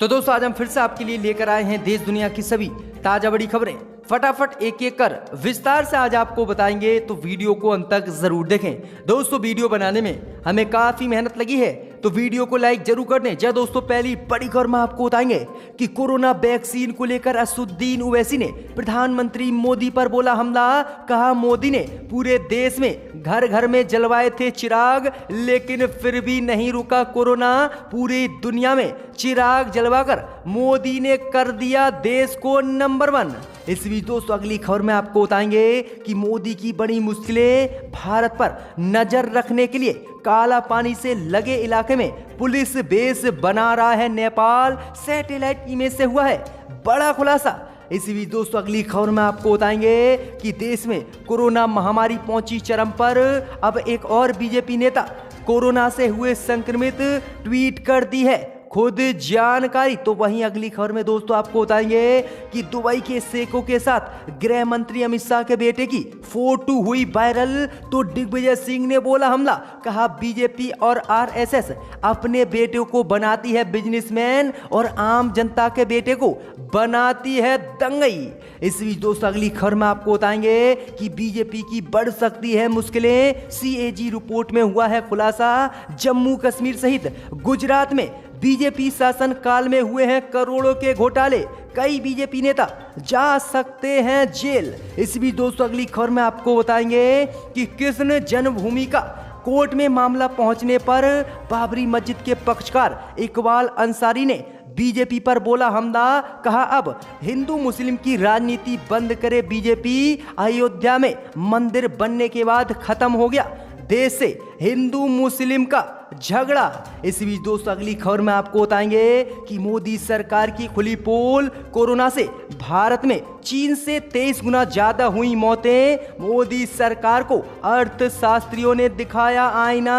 तो दोस्तों आज हम फिर से आपके लिए लेकर आए हैं देश दुनिया की सभी ताजा बड़ी खबरें। फटाफट एक एक कर विस्तार से आज आपको बताएंगे, तो वीडियो को अंत तक जरूर देखें। दोस्तों वीडियो बनाने में हमें काफी मेहनत लगी है, तो वीडियो को लाइक जरूर कर दें। जय दोस्तों, पहली बड़ी खबर में आपको बताएंगे कि कोरोना वैक्सीन को लेकर असदुद्दीन ओवैसी ने प्रधानमंत्री मोदी पर बोला हमला। कहा मोदी ने पूरे देश में घर घर में जलवाए थे चिराग, लेकिन फिर भी नहीं रुका कोरोना। पूरी दुनिया में चिराग जलवाकर मोदी ने कर दिया देश को नंबर 1। इस बीच दोस्तों अगली खबर में आपको बताएंगे कि मोदी की बड़ी मुश्किलें। भारत पर नजर रखने के लिए काला पानी से लगे इलाके में पुलिस बेस बना रहा है नेपाल। सैटेलाइट इमेज से हुआ है बड़ा खुलासा। इसी बीच दोस्तों अगली खबर में आपको बताएंगे कि देश में कोरोना महामारी पहुंची चरम पर। अब एक और बीजेपी नेता कोरोना से हुए संक्रमित ट्वीट कर दी है खुद जानकारी। तो वहीं अगली खबर में दोस्तों आपको बताएंगे कि दुबई के शेखों के साथ गृह मंत्री अमित शाह के बेटे की फोटो हुई वायरल। तो दिग्विजय सिंह ने बोला हमला। कहा बीजेपी और आरएसएस अपने बेटे को बनाती है बिजनेसमैन और आम जनता के बेटे को बनाती है दंगई। इस बीच दोस्तों अगली खबर में आपको बताएंगे कि बीजेपी की बढ़ सकती है मुश्किलें। सीएजी रिपोर्ट में हुआ है खुलासा। जम्मू कश्मीर सहित गुजरात में बीजेपी शासन काल में हुए हैं करोड़ों के घोटाले। कई बीजेपी नेता जा सकते हैं जेल। इस बीच दोस्तों अगली खबर में आपको बताएंगे कि कृष्ण जन्मभूमि का कोर्ट में मामला पहुंचने पर बाबरी मस्जिद के पक्षकार इकबाल अंसारी ने बीजेपी पर बोला हमला। कहा अब हिंदू मुस्लिम की राजनीति बंद करे बीजेपी। अयोध्या में मंदिर बनने के बाद खत्म हो गया देश से हिंदू मुस्लिम का झगड़ा। इस बीच दोस्तों अगली खबर में आपको बताएंगे कि मोदी सरकार की खुली पोल। कोरोना से भारत में चीन से 23 गुना ज्यादा हुई मौतें। मोदी सरकार को अर्थशास्त्रियों ने दिखाया आईना।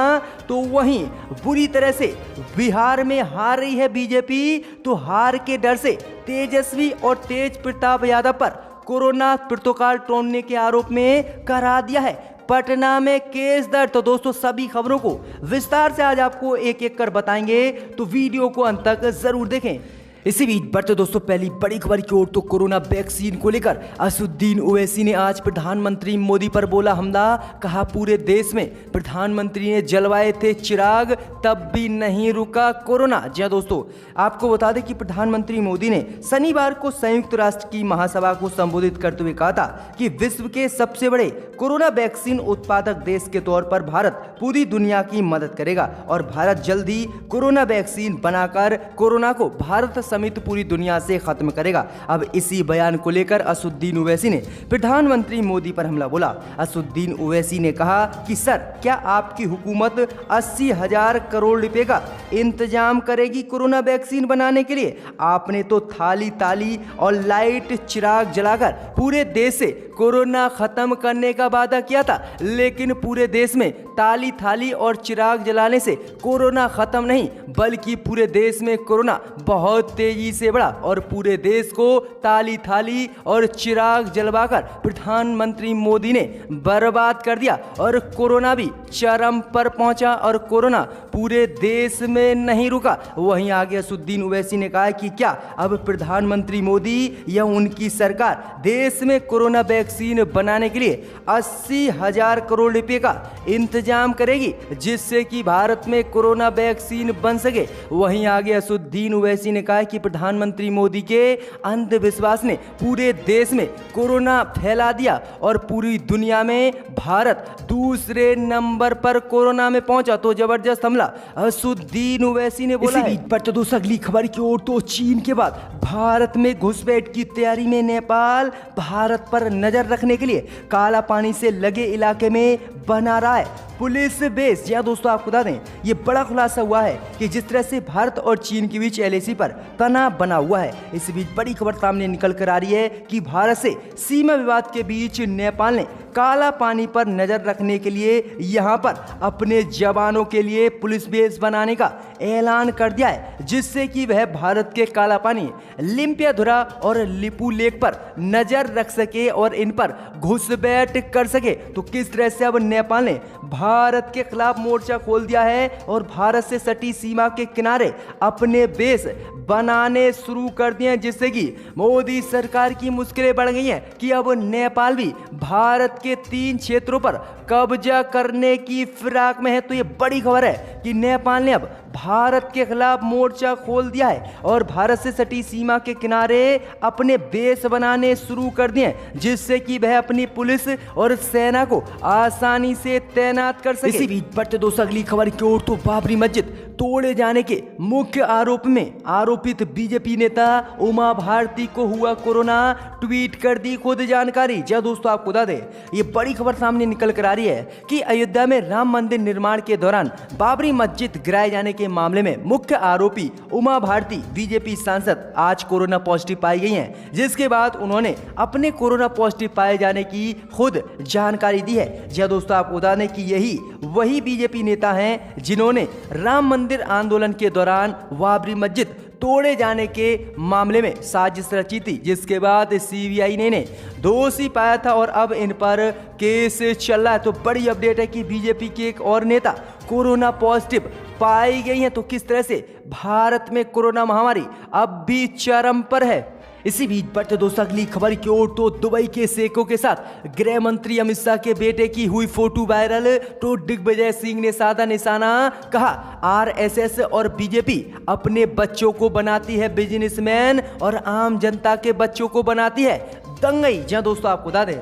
तो वहीं बुरी तरह से बिहार में हार रही है बीजेपी। तो हार के डर से तेजस्वी और तेज प्रताप यादव पर कोरोना प्रोटोकॉल तोड़ने के आरोप में करा दिया है पटना में केस दर्ज। तो दोस्तों सभी खबरों को विस्तार से आज आपको एक एक कर बताएंगे, तो वीडियो को अंत तक जरूर देखें। इसी बीच बढ़ते दोस्तों पहली बड़ी खबर की ओर। तो कोरोना वैक्सीन को लेकर असदुद्दीन ओवैसी ने आज प्रधानमंत्री मोदी पर बोला हमला। कहा पूरे देश में प्रधानमंत्री ने जलवाए थे चिराग, तब भी नहीं रुका कोरोना। जी दोस्तों आपको बता दें कि प्रधानमंत्री मोदी ने शनिवार को संयुक्त राष्ट्र की महासभा को संबोधित करते हुए कहा था कि विश्व के सबसे बड़े कोरोना वैक्सीन उत्पादक देश के तौर पर भारत पूरी दुनिया की मदद करेगा और भारत जल्द ही कोरोना वैक्सीन बनाकर कोरोना को भारत समेत पूरी दुनिया से खत्म करेगा। अब इसी बयान को लेकर असदुद्दीन ओवैसी ने प्रधानमंत्री मोदी पर हमला बोला। असदुद्दीन ओवैसी ने कहा कि सर क्या आपकी हुकूमत 80,000 करोड़ रुपए का इंतजाम करेगी कोरोना वैक्सीन बनाने के लिए? आपने तो थाली ताली और लाइट चिराग जलाकर पूरे देश से कोरोना खत्म करने का वादा किया था, लेकिन पूरे देश में ताली थाली और चिराग जलाने से कोरोना खत्म नहीं बल्कि पूरे देश में कोरोना बहुत तेजी से बढ़ा और पूरे देश को ताली थाली और चिराग जलवाकर प्रधानमंत्री मोदी ने बर्बाद कर दिया और कोरोना भी चरम पर पहुंचा और कोरोना पूरे देश में नहीं रुका। वहीं आगे असदुद्दीन ओवैसी ने कहा कि क्या अब प्रधानमंत्री मोदी या उनकी सरकार देश में कोरोना वैक्सीन बनाने के लिए 80,000 करोड़ रुपए का इंतजाम करेगी जिससे कि भारत में कोरोना वैक्सीन बन सके। वहीं आगे असदुद्दीन ओवैसी ने कहा कि प्रधानमंत्री मोदी के अंधविश्वास ने पूरे देश में कोरोना फैला दिया और पूरी दुनिया में भारत दूसरे नंबर पर कोरोना में पहुंचा। तो जबरदस्त हमला असदुद्दीन ओवैसी ने बोला है। पर तो दोस्तों अगली खबर की ओर। तो चीन के बाद भारत में घुसपैठ की तैयारी में नेपाल। भारत पर नजर रखने के लिए काला पानी से लगे इलाके में बना रहा है पुलिस बेस। जी दोस्तों आपको बता दें ये बड़ा खुलासा हुआ है कि जिस तरह से भारत और चीन के बीच एलएसी पर तनाव बना हुआ है, इस बीच बड़ी खबर सामने निकल कर आ रही है कि भारत से सीमा विवाद के बीच नेपाल ने काला पानी पर नजर रखने के लिए यहां पर अपने जवानों के लिए पुलिस बेस बनाने का ऐलान कर दिया है, जिससे कि वह भारत के काला पानी, लिम्पियाधुरा और लिपू लेक पर नजर रख सके और इन पर घुसपैठ कर सके। तो किस तरह से अब नेपाल ने भारत के खिलाफ मोर्चा खोल दिया है और भारत से सटी सीमा के किनारे अपने बेस बनाने शुरू कर दिए हैं, जिससे कि मोदी सरकार की मुश्किलें बढ़ गई हैं कि अब नेपाल भी भारत के 3 क्षेत्रों पर कब्जा करने की फिराक में है। तो ये बड़ी खबर है कि नेपाल ने अब भारत के खिलाफ मोर्चा खोल दिया है और भारत से सटी सीमा के किनारे अपने बेस बनाने शुरू कर दिए हैं, जिससे कि वह अपनी पुलिस और सेना को आसानी से तैनात कर सके। इसी बीच बढ़ते दोस्तों अगली खबर की ओर, तो बाबरी मस्जिद तोड़े जाने के मुख्य आरोप में आरोपित बीजेपी नेता उमा भारती को हुआ कोरोना, ट्वीट कर दी खुद जानकारी। जी दोस्तों, आपको बता दें ये बड़ी खबर सामने निकल कर आ रही है कि अयोध्या में राम मंदिर निर्माण के दौरान बाबरी मस्जिद गिराए जाने के मामले में मुख्य आरोपी उमा भारती बीजेपी सांसद आज कोरोना पॉजिटिव पाई गई हैं, जिसके बाद उन्होंने अपने कोरोना पॉजिटिव पाए जाने की खुद जानकारी दी है। जी दोस्तों, आपको बता दें कि यही वही बीजेपी नेता हैं जिन्होंने राम मंदिर आंदोलन के दौरान बाबरी मस्जिद तोड़े जाने के मामले में साजिश रची थी, जिसके बाद सीबीआई ने दोषी पाया था और अब इन पर केस चल रहा है। तो बड़ी अपडेट है कि बीजेपी के एक और नेता कोरोना पॉजिटिव पाई गई हैं। तो किस तरह से भारत में कोरोना महामारी अब भी चरम पर है। इसी बीच बढ़ते दोस्तों अगली खबर की ओर, तो दुबई के शेखों के साथ गृह मंत्री अमित शाह के बेटे की हुई फोटो वायरल। तो दिग्विजय सिंह ने साधा निशाना, कहा आरएसएस और बीजेपी अपने बच्चों को बनाती है बिजनेसमैन और आम जनता के बच्चों को बनाती है दंगई। जहां दोस्तों आपको बता दें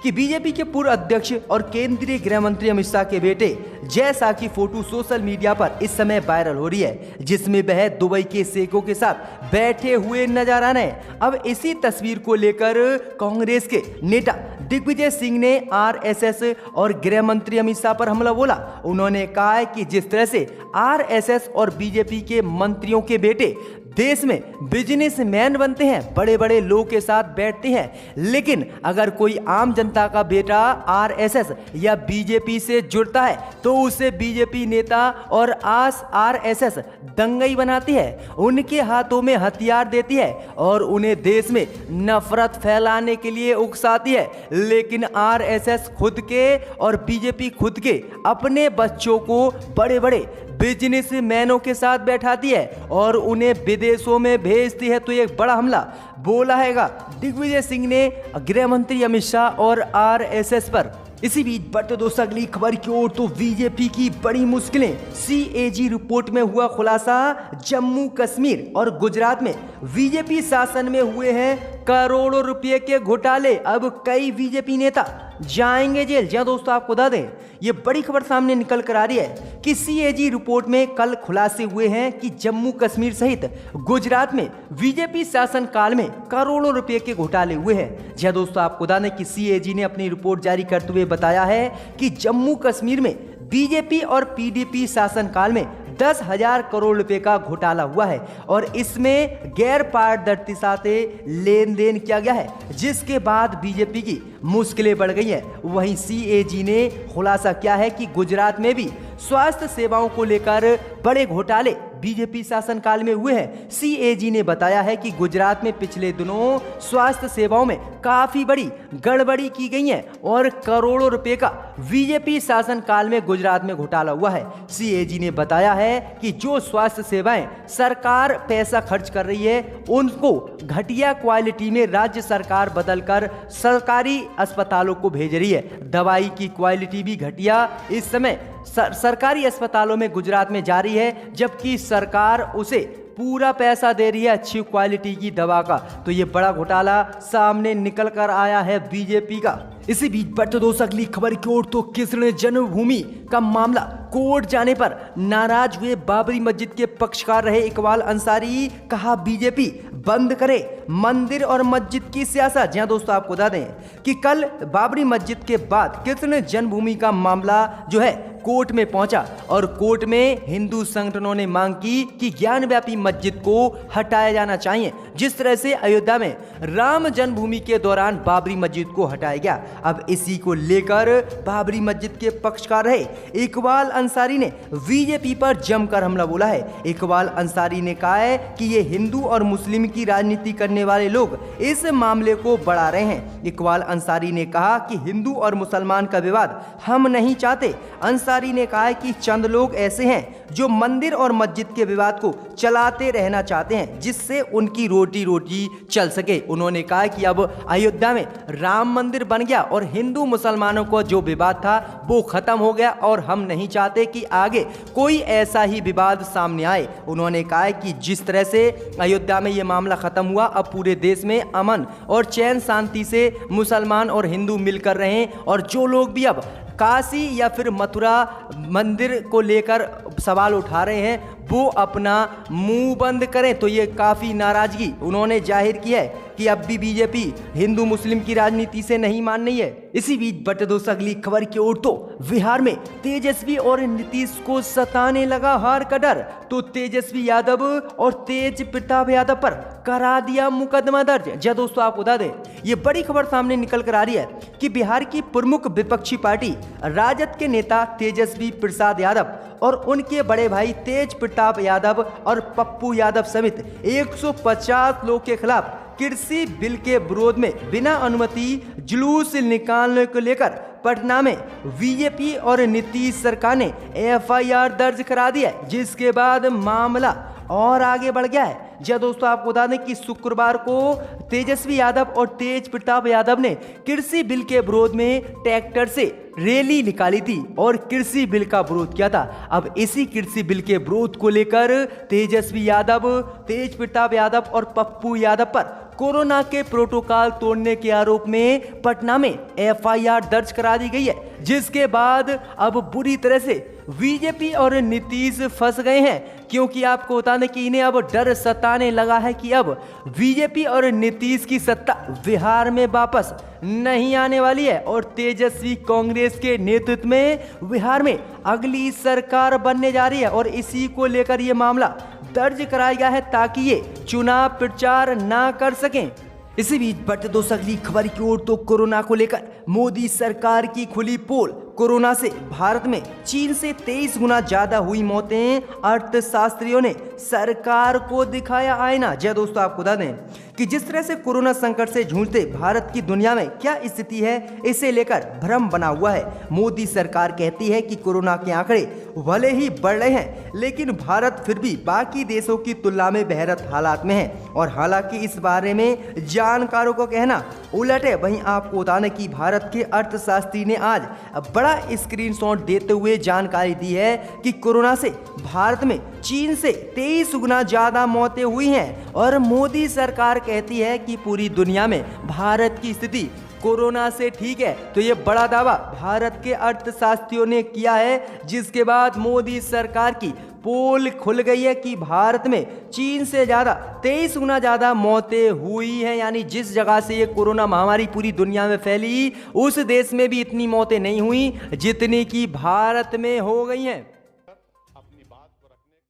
कि बीजेपी के पूर्व अध्यक्ष और केंद्रीय गृह मंत्री अमित शाह के बेटे जय शाह की फोटो सोशल मीडिया पर इस समय वायरल हो रही है, जिसमें वह दुबई के शेखों के साथ बैठे हुए नजर आ रहे हैं। अब इसी तस्वीर को लेकर कांग्रेस के नेता दिग्विजय सिंह ने आरएसएस और गृह मंत्री अमित शाह पर हमला बोला। उन्होंने कहा है कि जिस तरह से आरएसएस और बीजेपी के मंत्रियों के बेटे देश में बिजनेसमैन बनते हैं, बड़े बड़े लोगों के साथ बैठते हैं, लेकिन अगर कोई आम जनता का बेटा आरएसएस या बीजेपी से जुड़ता है तो उसे बीजेपी नेता और आरएसएस दंगई बनाती है, उनके हाथों में हथियार देती है और उन्हें देश में नफरत फैलाने के लिए उकसाती है। लेकिन आरएसएस खुद के और बीजेपी खुद के अपने बच्चों को बड़े बड़े बिजनेसमैनों के साथ बैठाती है और उन्हें विदेशों में भेजती है। तो ये बड़ा हमला बोला हैगा दिग्विजय सिंह ने गृह मंत्री अमित शाह और आरएसएस पर। इसी बीच बढ़ते दोस्तों अगली खबर की ओर, तो बीजेपी की बड़ी मुश्किलें, सीएजी रिपोर्ट में हुआ खुलासा। जम्मू कश्मीर और गुजरात में बीजेपी शासन में हुए हैं करोड़ों रुपए के घोटाले, अब कई बीजेपी नेता जाएंगे जेल। जहां दोस्तों आपको बता दें ये बड़ी खबर सामने निकल कर आ रही है कि सीएजी रिपोर्ट में कल खुलासे हुए हैं कि जम्मू कश्मीर सहित गुजरात में बीजेपी शासन काल में करोड़ों रुपए के घोटाले हुए हैं। जहां दोस्तों आपको बता दें कि सीएजी ने अपनी रिपोर्ट जारी करते हुए बताया है कि जम्मू कश्मीर में बीजेपी और पीडीपी शासन काल में 10,000 करोड़ रुपए का घोटाला हुआ है और इसमें गैर पारदर्शिता से लेन देन किया गया है, जिसके बाद बीजेपी की मुश्किलें बढ़ गई हैं। वहीं सीएजी ने खुलासा किया है कि गुजरात में भी स्वास्थ्य सेवाओं को लेकर बड़े घोटाले बीजेपी शासनकाल में हुए हैं। सीएजी ने बताया है कि गुजरात में पिछले दिनों स्वास्थ्य सेवाओं में काफी बड़ी गड़बड़ी की गई है और करोड़ों रुपए का बीजेपी शासनकाल में गुजरात में घोटाला हुआ है। सीएजी ने बताया है कि जो स्वास्थ्य सेवाएं सरकार पैसा खर्च कर रही है उनको घटिया क्वालिटी में राज्य सरकार बदलकर सरकारी अस्पतालों को भेज रही है। दवाई की क्वालिटी भी घटिया इस समय सरकारी अस्पतालों में गुजरात में जारी है, जबकि सरकार उसे पूरा पैसा दे रही है अच्छी क्वालिटी की दवा का। तो ये बड़ा घोटाला सामने निकल कर आया है बीजेपी का। इसी बीच बढ़ते दोस्तों अगली खबर की ओर, तो कृष्ण जन्मभूमि का मामला कोर्ट जाने पर नाराज हुए बाबरी मस्जिद के पक्षकार रहे इकबाल अंसारी, कहा बीजेपी बंद करे मंदिर और मस्जिद की सियासत। जहां दोस्तों आपको बता दें कि कल बाबरी मस्जिद के बाद कृष्ण जन्मभूमि का मामला जो है कोर्ट में पहुंचा और कोर्ट में हिंदू संगठनों ने मांग की कि ज्ञानव्यापी मस्जिद को हटाया जाना चाहिए, जिस तरह से अयोध्या में राम जन्मभूमि के दौरान बाबरी मस्जिद को हटाया गया। अब इसी को लेकर बाबरी मस्जिद के पक्षकार रहे इकबाल अंसारी ने बीजेपी पर जमकर हमला बोला है। इकबाल अंसारी ने कहा है कि ये हिंदू और मुस्लिम की राजनीति करने वाले लोग इस मामले को बढ़ा रहे हैं। इकबाल अंसारी ने कहा कि हिंदू और मुसलमान का विवाद हम नहीं चाहते। अंसारी अतारी ने कहा है कि चंद लोग ऐसे हैं जो मंदिर और मस्जिद के विवाद को चलाते रहना चाहते हैं जिससे उनकी रोटी रोटी चल सके। उन्होंने कहा कि अब अयोध्या में राम मंदिर बन गया और हिंदू मुसलमानों को जो विवाद था वो खत्म हो गया और हम नहीं चाहते कि आगे कोई ऐसा ही विवाद सामने आए। उन्होंने कहा कि जिस तरह से अयोध्या में ये मामला खत्म हुआ, अब पूरे देश में अमन और चैन शांति से मुसलमान और हिंदू मिलकर रहें और जो लोग भी अब काशी या फिर मथुरा मंदिर को लेकर सवाल उठा रहे हैं वो अपना मुंह बंद करें। तो ये काफ़ी नाराजगी उन्होंने जाहिर की है कि अब भी बीजेपी हिंदू मुस्लिम की राजनीति से नहीं मान रही है। इसी बीच बट दोस्तों अगली खबर की ओर तो बिहार में तेजस्वी और नीतीश को सताने लगा हार का डर। तो तेजस्वी यादव और तेज प्रताप यादव पर करा दिया मुकदमा दर्ज। जी दोस्तों आपको बता दें ये बड़ी खबर सामने निकल कर आ रही है कि बिहार की प्रमुख विपक्षी पार्टी राजद के नेता तेजस्वी प्रसाद यादव और उनके बड़े भाई तेज प्रताप यादव और पप्पू यादव समेत 150 लोग के खिलाफ कृषि बिल के विरोध में बिना अनुमति जुलूस निकालने को लेकर पटना में बीजेपी और नीतीश सरकार ने एफआईआर दर्ज करा दी है, जिसके बाद मामला और आगे बढ़ गया है। जी दोस्तों आपको बता दें कि शुक्रवार को तेजस्वी यादव और तेज प्रताप यादव ने कृषि बिल के विरोध में ट्रैक्टर से रैली निकाली थी और कृषि बिल का विरोध किया था। अब इसी कृषि बिल के विरोध को लेकर तेजस्वी यादव, तेज प्रताप यादव और पप्पू यादव पर कोरोना के प्रोटोकॉल तोड़ने के आरोप में पटना में एफआईआर दर्ज करा दी गई है, जिसके बाद अब बुरी तरह से बीजेपी और नीतीश फंस गए हैं, क्योंकि आपको बता दें कि इन्हें अब डर सताने लगा है कि अब बीजेपी और नीतीश की सत्ता बिहार में वापस नहीं आने वाली है और तेजस्वी कांग्रेस के नेतृत्व में बिहार में अगली सरकार बनने जा रही है और इसी को लेकर ये मामला दर्ज कराया गया है ताकि ये चुनाव प्रचार ना कर सकें। इसी बीच बट दोस्तों अगली खबर की ओर तो कोरोना को लेकर मोदी सरकार की खुली पोल। कोरोना से भारत में चीन से 23 गुना ज्यादा हुई मौतें, अर्थशास्त्रियों ने सरकार को दिखाया आईना। जय दोस्तों आपको बता दें कि जिस तरह से कोरोना संकट से जूझते भारत की दुनिया में क्या स्थिति है, इसे लेकर भ्रम बना हुआ है। मोदी सरकार कहती है कि कोरोना के आंकड़े भले ही बढ़ रहे हैं लेकिन भारत फिर भी बाकी देशों की तुलना में बेहतर हालात में है और हालांकि इस बारे में जानकारों को कहना उलट है। वहीं आपको बताने कि भारत के अर्थशास्त्री ने आज बड़ा स्क्रीनशॉट देते हुए जानकारी दी है कि कोरोना से भारत में चीन से 23 गुना ज्यादा मौतें हुई हैं और मोदी सरकार कहती है कि पूरी दुनिया में भारत की स्थिति कोरोना से ठीक है। तो ये बड़ा दावा भारत के अर्थशास्त्रियों ने किया है, जिसके बाद मोदी सरकार की पोल खुल गई है कि भारत में चीन से ज़्यादा 23 गुना ज़्यादा मौतें हुई हैं। यानी जिस जगह से ये कोरोना महामारी पूरी दुनिया में फैली उस देश में भी इतनी मौतें नहीं हुई जितनी कि भारत में हो गई हैं।